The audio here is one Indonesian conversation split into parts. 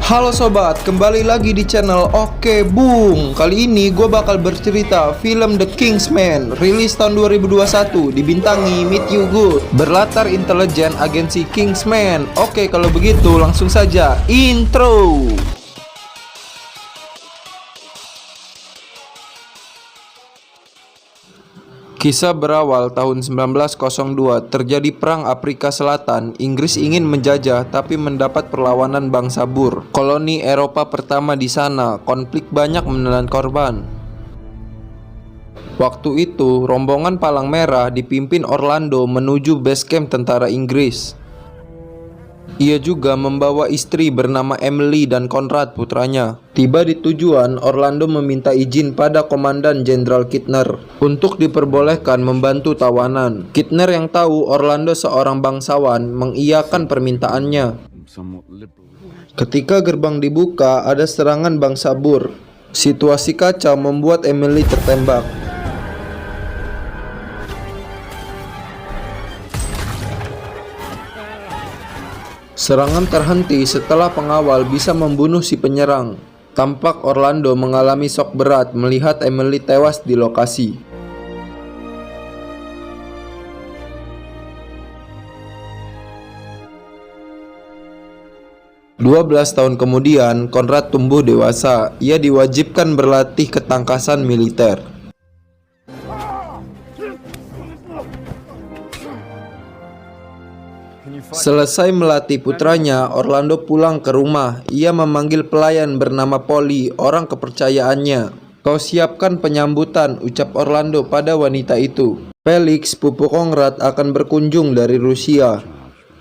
Halo sobat, kembali lagi di channel Oke Bung. Kali ini gue bakal bercerita film The Kingsman, rilis tahun 2021, dibintangi Matthew Good, berlatar intelijen agensi Kingsman. Oke, kalau begitu langsung saja intro. Kisah berawal tahun 1902, terjadi perang Afrika Selatan. Inggris ingin menjajah tapi mendapat perlawanan bangsa Boer, koloni Eropa pertama di sana. Konflik banyak menelan korban. Waktu itu, rombongan Palang Merah dipimpin Orlando menuju base camp tentara Inggris. Ia juga membawa istri bernama Emily dan Conrad putranya. Tiba di tujuan, Orlando meminta izin pada Komandan Jenderal Kitchener untuk diperbolehkan membantu tawanan. Kitchener yang tahu Orlando seorang bangsawan mengiyakan permintaannya. Ketika gerbang dibuka, ada serangan bangsa Boer. Situasi kacau membuat Emily tertembak. Serangan terhenti setelah pengawal bisa membunuh si penyerang. Tampak Orlando mengalami shock berat melihat Emily tewas di lokasi. Dua belas tahun kemudian, Conrad tumbuh dewasa. Ia diwajibkan berlatih ketangkasan militer. Selesai melatih putranya, Orlando pulang ke rumah. Ia memanggil pelayan bernama Polly, orang kepercayaannya. "Kau siapkan penyambutan," ucap Orlando pada wanita itu. Felix, pupu Conrad, akan berkunjung dari Rusia.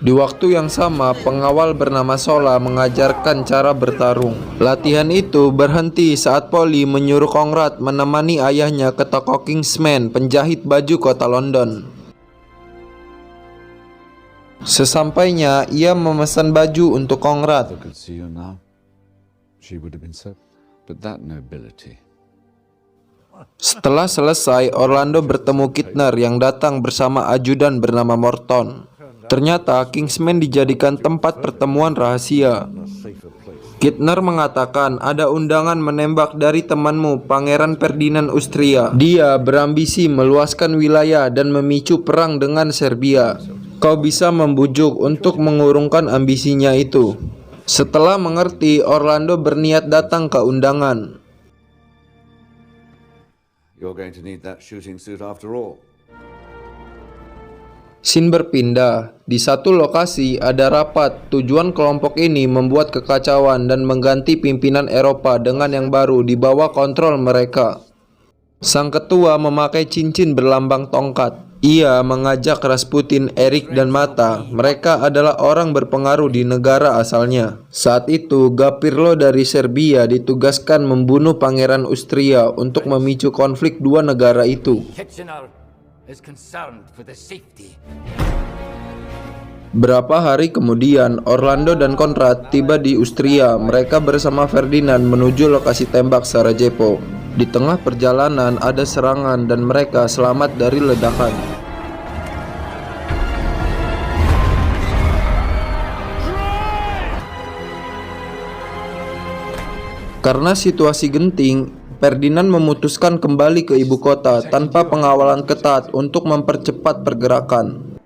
Di waktu yang sama, pengawal bernama Sola mengajarkan cara bertarung. Latihan itu berhenti saat Polly menyuruh Conrad menemani ayahnya ke toko Kingsman, penjahit baju kota London. Sesampainya, ia memesan baju untuk Conrad. Setelah selesai, Orlando bertemu Kitchener yang datang bersama ajudan bernama Morton. Ternyata Kingsman dijadikan tempat pertemuan rahasia. Kitchener mengatakan ada undangan menembak dari temanmu, Pangeran Ferdinand Austria. Dia berambisi meluaskan wilayah dan memicu perang dengan Serbia. Kau bisa membujuk untuk mengurungkan ambisinya itu. Setelah mengerti, Orlando berniat datang ke undangan. Scene berpindah. Di satu lokasi ada rapat. Tujuan kelompok ini membuat kekacauan dan mengganti pimpinan Eropa dengan yang baru di bawah kontrol mereka. Sang ketua memakai cincin berlambang tongkat. Ia mengajak Rasputin, Erik, dan Mata. Mereka adalah orang berpengaruh di negara asalnya. Saat itu, Gapirlo dari Serbia ditugaskan membunuh Pangeran Austria untuk memicu konflik dua negara itu. Berapa hari kemudian, Orlando dan Conrad tiba di Austria. Mereka bersama Ferdinand menuju lokasi tembak Sarajevo. Di tengah perjalanan ada serangan dan mereka selamat dari ledakan. Karena situasi genting, Ferdinand memutuskan kembali ke ibu kota tanpa pengawalan ketat untuk mempercepat pergerakan.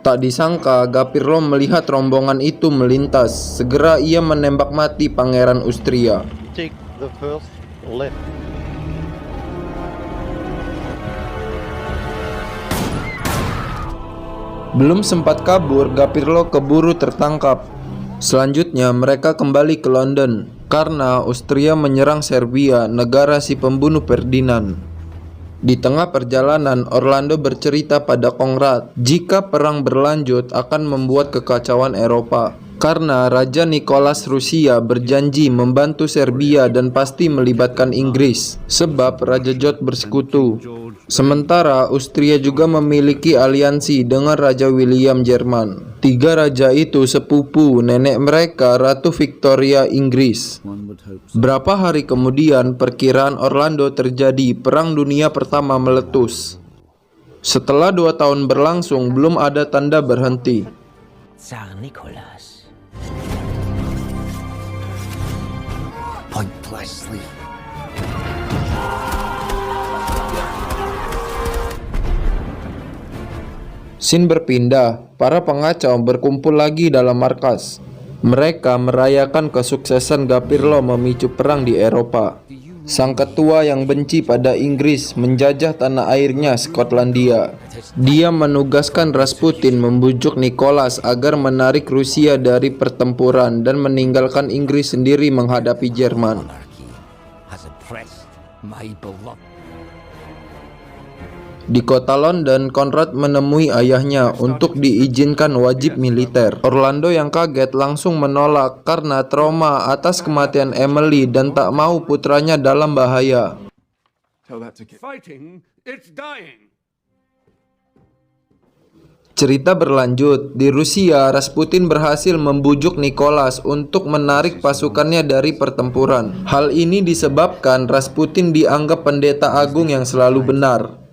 Tak disangka, Gapirlo melihat rombongan itu melintas. Segera ia menembak mati Pangeran Austria. Belum sempat kabur, Gapirlo keburu tertangkap. Selanjutnya mereka kembali ke London karena Austria menyerang Serbia, negara si pembunuh Ferdinand. Di tengah perjalanan, Orlando bercerita pada Conrad jika perang berlanjut akan membuat kekacauan Eropa. Karena Raja Nicholas Rusia berjanji membantu Serbia dan pasti melibatkan Inggris, sebab Raja George bersekutu. Sementara Austria juga memiliki aliansi dengan Raja William Jerman. Tiga raja itu sepupu nenek mereka, Ratu Victoria Inggris. Berapa hari kemudian, perkiraan Orlando terjadi, Perang Dunia Pertama meletus. Setelah 2 tahun berlangsung, belum ada tanda berhenti. Tsar Nicholas pointlessly. Scene berpindah, para pengacau berkumpul lagi dalam markas. Mereka merayakan kesuksesan Gapirlo memicu perang di Eropa. Sang ketua yang benci pada Inggris menjajah tanah airnya Skotlandia. Dia menugaskan Rasputin membujuk Nicholas agar menarik Rusia dari pertempuran dan meninggalkan Inggris sendiri menghadapi Jerman. Monarchy has oppressed my beloved. Di kota London, Konrad menemui ayahnya untuk diizinkan wajib militer. Orlando yang kaget langsung menolak karena trauma atas kematian Emily dan tak mau putranya dalam bahaya. Fighting, it's dying. Cerita berlanjut, di Rusia, Rasputin berhasil membujuk Nicholas untuk menarik pasukannya dari pertempuran. Hal ini disebabkan Rasputin dianggap pendeta agung yang selalu benar.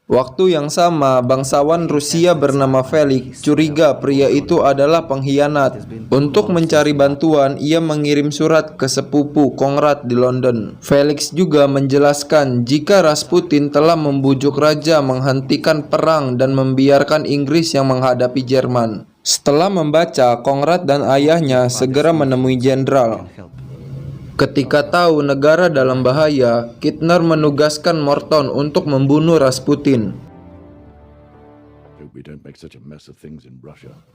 Waktu yang sama, bangsawan Rusia bernama Felix curiga pria itu adalah pengkhianat. Untuk mencari bantuan, ia mengirim surat ke sepupu Konrad di London. Felix juga menjelaskan jika Rasputin telah membujuk raja menghentikan perang dan membiarkan Inggris yang menghadapi Jerman. Setelah membaca, Konrad dan ayahnya segera menemui jenderal. Ketika tahu negara dalam bahaya, Kitchener menugaskan Morton untuk membunuh Rasputin.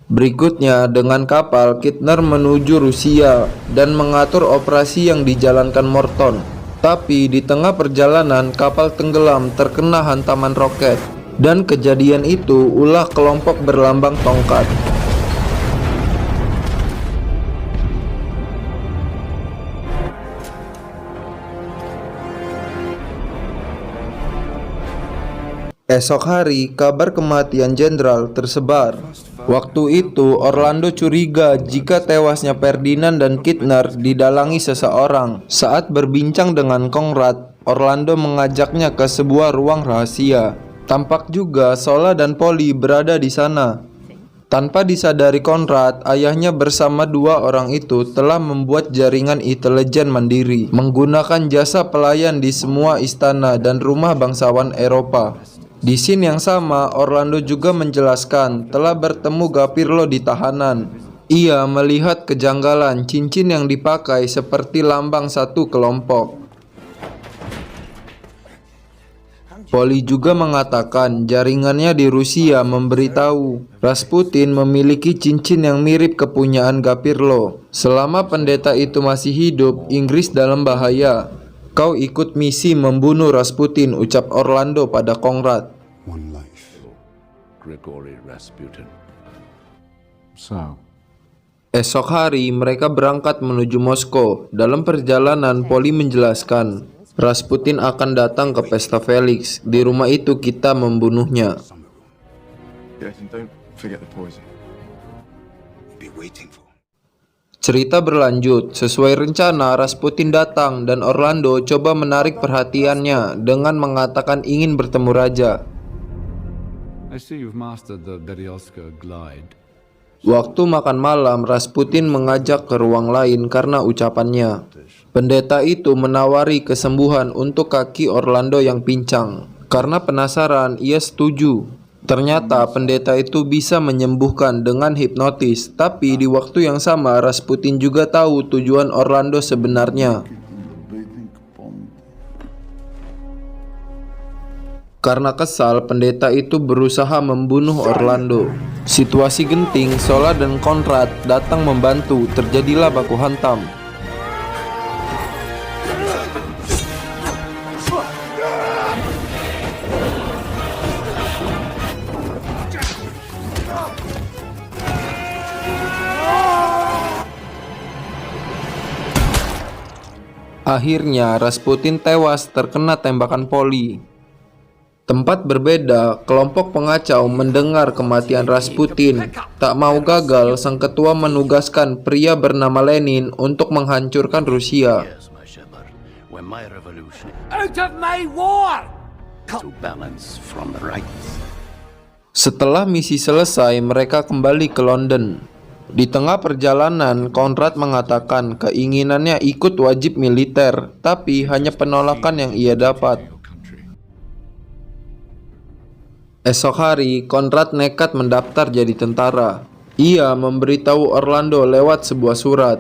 Berikutnya, dengan kapal, Kitchener menuju Rusia dan mengatur operasi yang dijalankan Morton. Tapi di tengah perjalanan, kapal tenggelam terkena hantaman roket. Dan kejadian itu ulah kelompok berlambang tongkat. Esok hari, kabar kematian jenderal tersebar. Waktu itu, Orlando curiga jika tewasnya Ferdinand dan Kitchener didalangi seseorang. Saat berbincang dengan Konrad, Orlando mengajaknya ke sebuah ruang rahasia. Tampak juga Sola dan Polly berada di sana. Tanpa disadari Konrad, ayahnya bersama dua orang itu telah membuat jaringan intelijen mandiri, menggunakan jasa pelayan di semua istana dan rumah bangsawan Eropa. Di scene yang sama, Orlando juga menjelaskan telah bertemu Gapirlo di tahanan. Ia melihat kejanggalan cincin yang dipakai seperti lambang satu kelompok. Polly juga mengatakan jaringannya di Rusia memberitahu Rasputin memiliki cincin yang mirip kepunyaan Gapirlo. Selama pendeta itu masih hidup, Inggris dalam bahaya. Kau ikut misi membunuh Rasputin, ucap Orlando pada Konrad. One life. Grigory Rasputin. So, Esok hari mereka berangkat menuju Moskow. Dalam perjalanan, Polly menjelaskan Rasputin akan datang ke pesta Felix. Di rumah itu kita membunuhnya. Yes, and don't forget the poison. be waiting for. Cerita berlanjut, sesuai rencana Rasputin datang dan Orlando coba menarik perhatiannya dengan mengatakan ingin bertemu raja. I see you've mastered the Beryelska glide. Waktu makan malam, Rasputin mengajak ke ruang lain karena ucapannya. Pendeta itu menawari kesembuhan untuk kaki Orlando yang pincang. Karena penasaran, ia setuju. Ternyata pendeta itu bisa menyembuhkan dengan hipnotis, tapi di waktu yang sama Rasputin juga tahu tujuan Orlando sebenarnya. Karena kesal, pendeta itu berusaha membunuh Orlando. Situasi genting, Sola dan Konrad datang membantu, terjadilah baku hantam. Akhirnya Rasputin tewas terkena tembakan Polly. Tempat berbeda, kelompok pengacau mendengar kematian Rasputin. Tak mau gagal, sang ketua menugaskan pria bernama Lenin untuk menghancurkan Rusia. Yes, my shepherd. When my revolution Out of my war! to balance from the right. Setelah misi selesai, mereka kembali ke London. Di tengah perjalanan, Konrad mengatakan keinginannya ikut wajib militer, tapi hanya penolakan yang ia dapat. Esok hari, Konrad nekat mendaftar jadi tentara. Ia memberitahu Orlando lewat sebuah surat.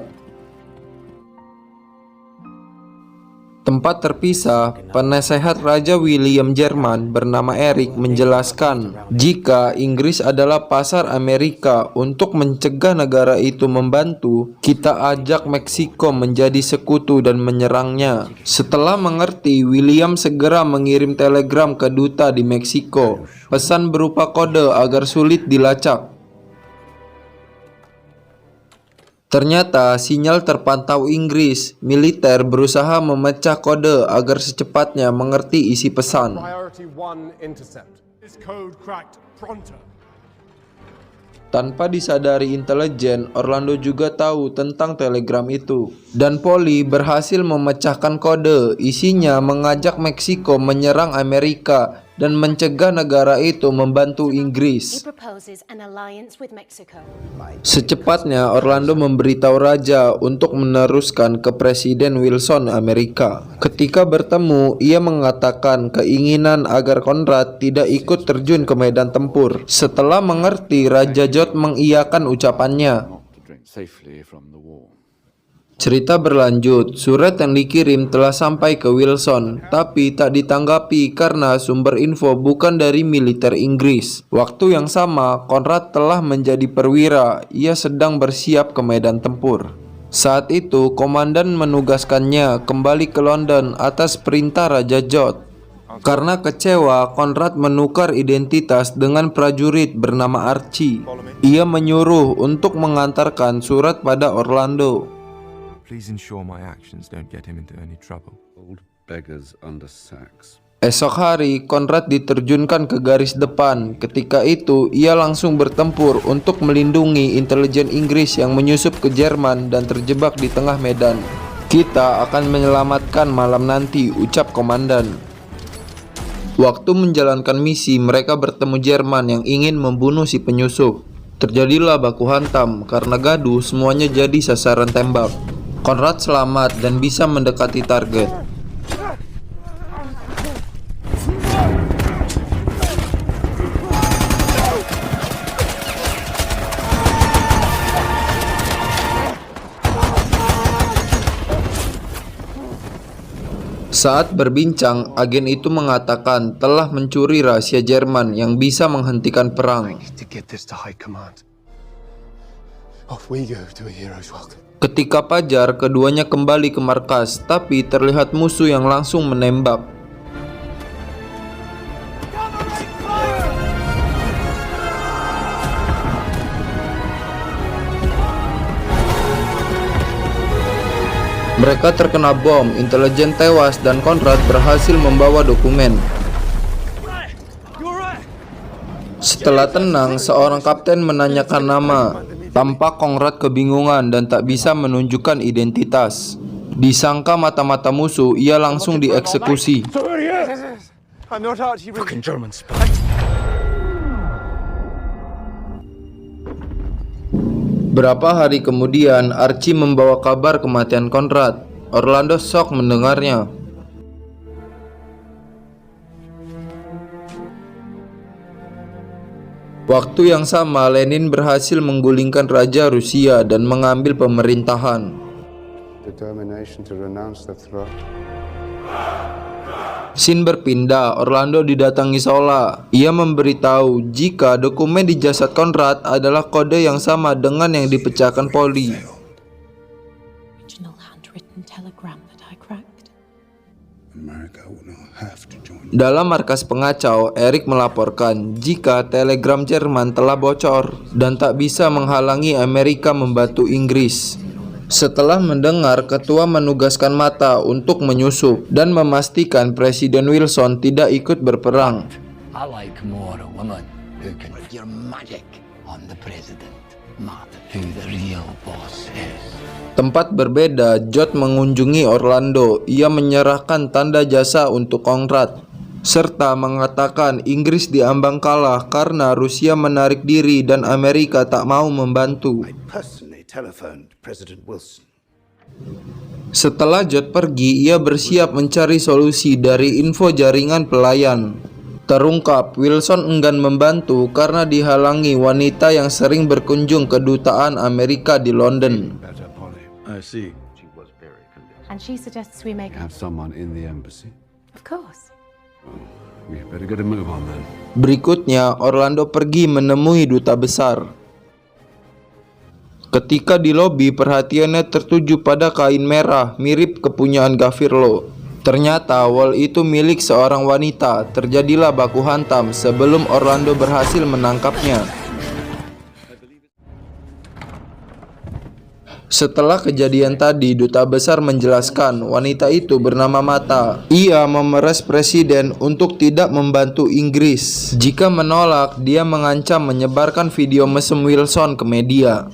Tempat terpisah, penasehat Raja William Jerman bernama Erik menjelaskan jika Inggris adalah pasar Amerika. Untuk mencegah negara itu membantu, kita ajak Meksiko menjadi sekutu dan menyerangnya. Setelah mengerti, William segera mengirim telegram ke duta di Meksiko, pesan berupa kode agar sulit dilacak. Ternyata sinyal terpantau Inggris. Militer berusaha memecah kode agar secepatnya mengerti isi pesan. Priority 1 intercept. This code cracked pronto. Tanpa disadari intelijen, Orlando juga tahu tentang telegram itu. Dan Polly berhasil memecahkan kode. Isinya mengajak Meksiko menyerang Amerika dan mencegah negara itu membantu Inggris. Secepatnya Orlando memberitahu raja untuk meneruskan ke Presiden Wilson Amerika. Ketika bertemu, ia mengatakan keinginan agar Konrad tidak ikut terjun ke medan tempur. Setelah mengerti, Raja George mengiyakan ucapannya. To drink safely from the war. Cerita berlanjut, surat yang dikirim telah sampai ke Wilson, tapi tak ditanggapi karena sumber info bukan dari militer Inggris. Waktu yang sama, Konrad telah menjadi perwira. Ia sedang bersiap ke medan tempur. Saat itu, komandan menugaskannya kembali ke London atas perintah Raja George. Karena kecewa, Konrad menukar identitas dengan prajurit bernama Archie. Ia menyuruh untuk mengantarkan surat pada Orlando. Please ensure my actions don't get him into any trouble. Old beggars under sacks. Esok hari, Konrad diterjunkan ke garis depan. Ketika itu, ia langsung bertempur untuk melindungi intelijen Inggris yang menyusup ke Jerman dan terjebak di tengah medan. Kita akan menyelamatkan malam nanti, ucap komandan. Waktu menjalankan misi, mereka bertemu Jerman yang ingin membunuh si penyusup. Terjadilah baku hantam. Karena gaduh, semuanya jadi sasaran tembak. Konrad selamat dan bisa mendekati target. Saat berbincang, agen itu mengatakan telah mencuri rahasia Jerman yang bisa menghentikan perang. To get this to High Command. Off we go to a hero's welcome. Ketika fajar, keduanya kembali ke markas, tapi terlihat musuh yang langsung menembak. Mereka terkena bom, intelijen tewas, dan Konrad berhasil membawa dokumen. Setelah tenang, seorang kapten menanyakan nama. Tampak Konrad kebingungan dan tak bisa menunjukkan identitas. Disangka mata-mata musuh, ia langsung dieksekusi. I'm not Archie. Fucking German spy. Berapa hari kemudian, Archie membawa kabar kematian Konrad. Orlando shock mendengarnya. Waktu yang sama, Lenin berhasil menggulingkan Raja Rusia dan mengambil pemerintahan. Determination to renounce the throne. Scene berpindah, Orlando didatangi Sola. Ia memberitahu jika dokumen di jasad Konrad adalah kode yang sama dengan yang dipecahkan Polly. Original handwritten telegram that I cracked. America will not have to join. Dalam markas pengacau, Erik melaporkan jika telegram Jerman telah bocor dan tak bisa menghalangi Amerika membantu Inggris. Setelah mendengar, ketua menugaskan Mata untuk menyusup dan memastikan Presiden Wilson tidak ikut berperang. I like more a woman who can put your magic on the president, not who the real boss is. Tempat berbeda, George mengunjungi Orlando. Ia menyerahkan tanda jasa untuk Konrad. serta mengatakan Inggris diambang kalah karena Rusia menarik diri dan Amerika tak mau membantu. Personally telephoned President Wilson. Setelah George pergi, ia bersiap mencari solusi dari info jaringan pelayan. Terungkap, Wilson enggan membantu karena dihalangi wanita yang sering berkunjung ke kedutaan Amerika di London. Better, Polly. I see. And she suggests we make. Have someone in the embassy. Of course. We better get a move on then. Berikutnya, Orlando pergi menemui duta besar. Ketika di lobi, perhatiannya tertuju pada kain merah mirip kepunyaan Gafirlo. Ternyata wol itu milik seorang wanita. Terjadilah baku hantam sebelum Orlando berhasil menangkapnya. Setelah kejadian tadi, duta besar menjelaskan wanita itu bernama Mata. Ia memeras presiden untuk tidak membantu Inggris. Jika menolak, dia mengancam menyebarkan video mesum Wilson ke media.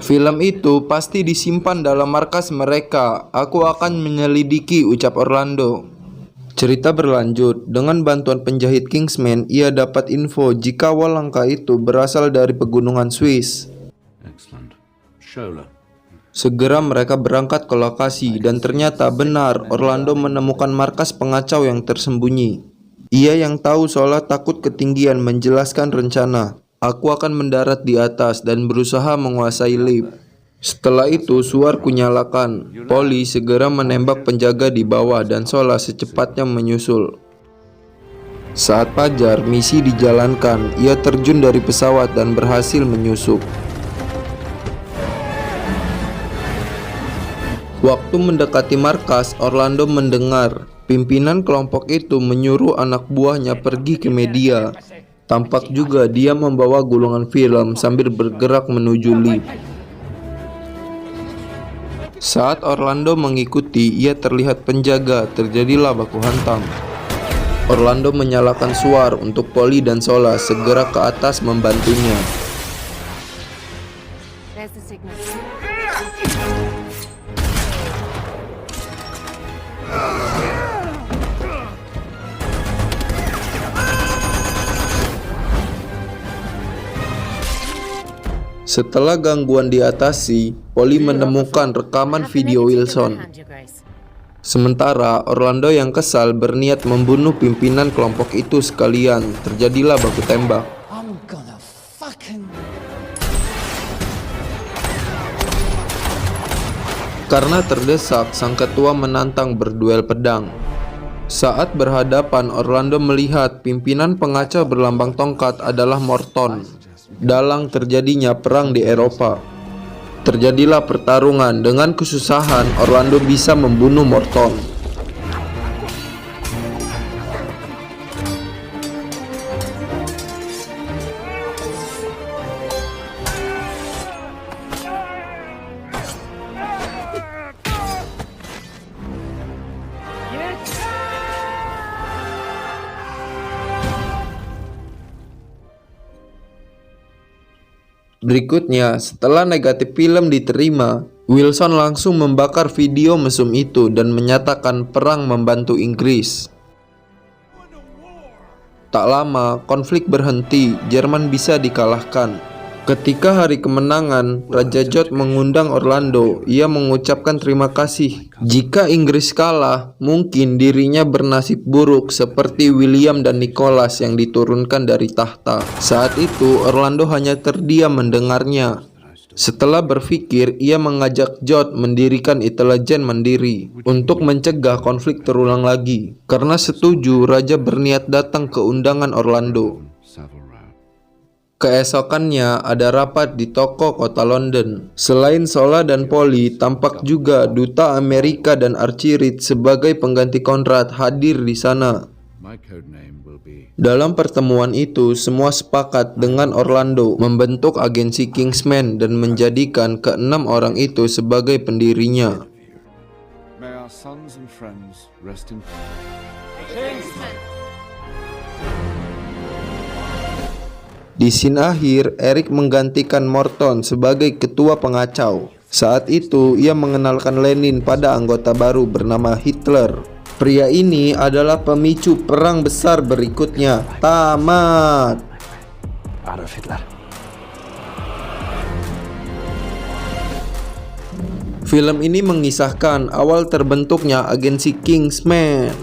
Film itu pasti disimpan dalam markas mereka. Aku akan menyelidiki, ucap Orlando. Cerita berlanjut. Dengan bantuan penjahit Kingsman, ia dapat info jika wol langka itu berasal dari pegunungan Swiss. Excellent. Shola. Segera mereka berangkat ke lokasi dan ternyata benar Orlando menemukan markas pengacau yang tersembunyi. Ia yang tahu Shola takut ketinggian menjelaskan rencana. Aku akan mendarat di atas dan berusaha menguasai lift. Setelah itu suar kunyalakan. Polly segera menembak penjaga di bawah dan Shola secepatnya menyusul. Saat fajar, misi dijalankan. Ia terjun dari pesawat dan berhasil menyusup. Waktu mendekati markas, Orlando mendengar pimpinan kelompok itu menyuruh anak buahnya pergi ke media. Tampak juga dia membawa gulungan film sambil bergerak menuju lift. Saat Orlando mengikuti, ia terlihat penjaga. Terjadilah baku hantam. Orlando menyalakan suar untuk Polly dan Shola segera ke atas membantunya. There's the signal. Setelah gangguan diatasi, Polly menemukan rekaman video Wilson. Sementara Orlando yang kesal berniat membunuh pimpinan kelompok itu sekalian. Terjadilah baku tembak. I'm gonna fucking... Karena terdesak, sang ketua menantang berduel pedang. Saat berhadapan, Orlando melihat pimpinan pengacau berlambang tongkat adalah Morton. Dalang terjadinya perang di Eropa. Terjadilah pertarungan. Dengan kesusahan, Orlando bisa membunuh Morton. Berikutnya, setelah negatif film diterima, Wilson langsung membakar video mesum itu dan menyatakan perang membantu Inggris. Tak lama, konflik berhenti, Jerman bisa dikalahkan. Ketika hari kemenangan, Raja George mengundang Orlando. Ia mengucapkan terima kasih. Jika Inggris kalah, mungkin dirinya bernasib buruk seperti William dan Nicholas yang diturunkan dari tahta. Saat itu, Orlando hanya terdiam mendengarnya. Setelah berpikir, ia mengajak George mendirikan intelijen mandiri untuk mencegah konflik terulang lagi. Karena setuju, Raja berniat datang ke undangan Orlando. Keesokannya ada rapat di toko kota London. Selain Shola dan Polly, tampak juga duta Amerika dan Archie Reed sebagai pengganti Conrad hadir di sana. Dalam pertemuan itu, semua sepakat dengan Orlando membentuk agensi Kingsman dan menjadikan keenam orang itu sebagai pendirinya. May our sons and friends rest in Di scene akhir, Eric menggantikan Morton sebagai ketua pengacau. Saat itu, ia mengenalkan Lenin pada anggota baru bernama Hitler. Pria ini adalah pemicu perang besar berikutnya. Tamat. Adolf Hitler. Film ini mengisahkan awal terbentuknya agensi Kingsman.